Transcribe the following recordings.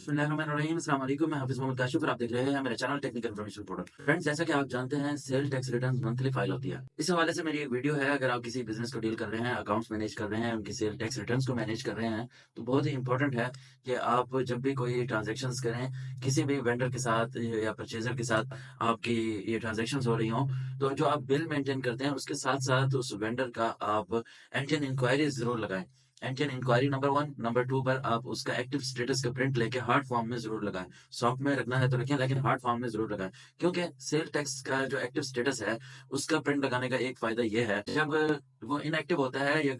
बिस्मिल्लाहिर्रहमानिर्रहीम, अस्सलाम वालेकुम। मैं हाफिज़ मोहम्मद काशिफ़ और आप देख रहे हैं मेरा channel technical information portal. Friends, जैसा कि आप जानते हैं sale tax return monthly file होती है। इस हवाले से मेरी एक वीडियो है। अगर आप किसी बिज़नेस को डील कर रहे हैं, अकाउंट्स मैनेज कर रहे हैं, उनकी सेल टैक्स रिटर्न्स को मैनेज कर रहे हैं, तो बहुत ही इंपॉर्टेंट है कि आप जब भी कोई ट्रांज़ैक्शंस करें, किसी भी वेंडर के साथ या परचेज़र के साथ आपकी ये ट्रांज़ैक्शंस हो रही हों, तो जो आप बिल मेंटेन करते हैं उसके साथ-साथ उस वेंडर का आप एंटी इंक्वायरी ज़रूर लगाएँ। एंटी इंक्वायरी नंबर 1, नंबर 2 पर आप उसका एक्टिव स्टेटस का प्रिंट लेके हार्ड फॉर्म में ज़रूर लगाएँ। सॉफ्ट में रखना है तो रखें, लेकिन हार्ड फॉर्म में ज़रूर लगाएँ। क्योंकि सेल टैक्स का जो एक्टिव स्टेटस है, उसका प्रिंट लगाने का एक फ़ायदा ये है, जब वो इनएक्टिव होता है या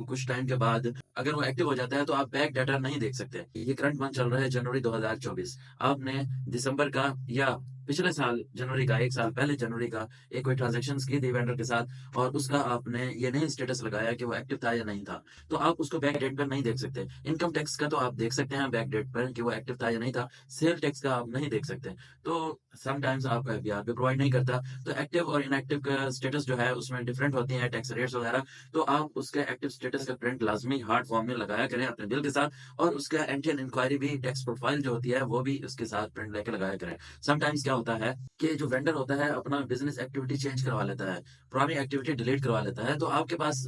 कुछ टाइम के बाद अगर वो एक्टिव हो जाता है, तो आप बैक डाटा नहीं देख सकते। ये करंट मंथ चल रहा है जनवरी 2024। आपने दिसंबर का या पिछले साल जनवरी का, 1 साल पहले जनवरी का एक कोई ट्रांज़ैक्शंस की थी वेंडर के साथ और उसका आपने ये नहीं स्टेटस लगाया कि वो एक्टिव था या नहीं था। तो आप उसको बैक डेट पर नहीं देख सकते। इनकम टैक्स का तो आप देख सकते हैं बैक डेट पर कि वो एक्टिव था या नहीं था। सेल टैक्स का आप नहीं देख सकते। तो समटाइम्स आपका एफबीआर भी प्रोवाइड नहीं करता। तो एक्टिव और इनएक्टिव का स्टेटस जो है उसमें डिफरेंट होती हैं टैक्स रेट्स वगैरह। तो आप उसके एक्टिव स्टेटस का प्रिंट लाज़मी हार्ड फॉर्म में लगाया करें अपने बिल के साथ और उसका एंटी इंक्वायरी भी टैक्स प्रोफाइल जो होती है वो भी उसके साथ प्रिंट लेके लगाया करें। समटाइम्स क्या होता है कि जो वेंडर होता है अपना बिज़नेस एक्टिविटी चेंज करवा लेता है, पुरानी एक्टिविटी डिलीट करवा लेता है, तो आपके पास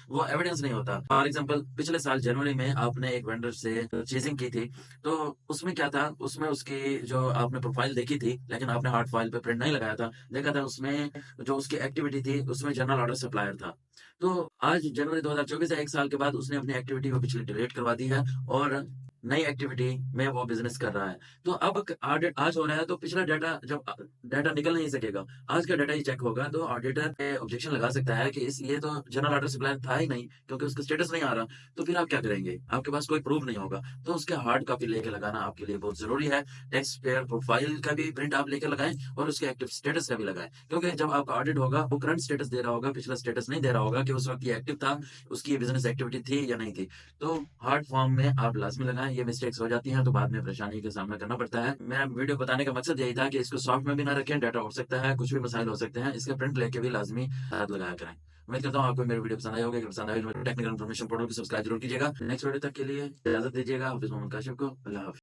वो एविडेंस नहीं होता। फॉर एग्ज़ाम्पल पिछले साल जनवरी में आपने एक वेंडर से परचेज़िंग की थी, तो उसमें क्या था, उसमें उसकी जो आपने प्रोफ़ाइल देखी थी, लेकिन आपने हार्ड फ़ाइल पे प्रिंट नहीं लगाया था। देखा था उसमें जो उसकी एक्टिविटी थी, उसमें जनरल ऑर्डर सप्लायर था। तो आज जनवरी 2024 है, 1 साल के बाद उसने अपनी एक्टिविटी वो पिछली डिलीट करवा दी है और नई एक्टिविटी में वो बिज़नेस कर रहा है। तो अब ऑडिट आज हो रहा है, तो पिछला डाटा जब डाटा निकल नहीं सकेगा। आज का डाटा ही चेक होगा, तो ऑडिटर पे ऑब्जेक्शन लगा सकता है कि इस ये तो जनरल ऑर्डर सप्लायर था ही नहीं, क्योंकि उसका स्टेटस नहीं आ रहा। तो फिर आप क्या करेंगे? आपके पास कोई प्रूफ नहीं होगा। तो उसके हार्ड कॉपी लेके लगाना आपके लिए बहुत ज़रूरी है। टैक्स पेयर प्रोफाइल का भी प्रिंट आप लेके लगाएँ और उसके एक्टिव स्टेटस का भी लगाएँ। क्योंकि जब आपका ऑडिट होगा, वो करंट स्टेटस दे रहा होगा, पिछला स्टेटस नहीं दे रहा होगा कि उस वक़्त ये एक्टिव था, उसकी ये बिज़नेस एक्टिविटी थी या नहीं थी। तो हार्ड फॉर्म में आप लाज़मी लगाएँ। ये मिस्टेक्स हो जाती हैं, तो बाद में परेशानी का सामना करना पड़ता है। मेरा वीडियो बताने का मकसद यही था कि इसको सॉफ्ट में भी ना रखें, डाटा उड़ सकता है, कुछ भी मसाइल हो सकते हैं। इसका प्रिंट लेके भी लाज़मी साथ लगाया करें। उम्मीद करता हूँ आपको मेरी वीडियो पसंद आई होगी। अगर पसंद आई तो मेरे टेक्निकल इन्फॉर्मेशन पोर्टल को सब्सक्राइब ज़रूर कीजिएगा। नेक्स्ट वीडियो तक के लिए इजाज़त दीजिएगा। हाफ़िज़ मोहम्मद काशिफ़ को। अल्लाह हाफ़िज़।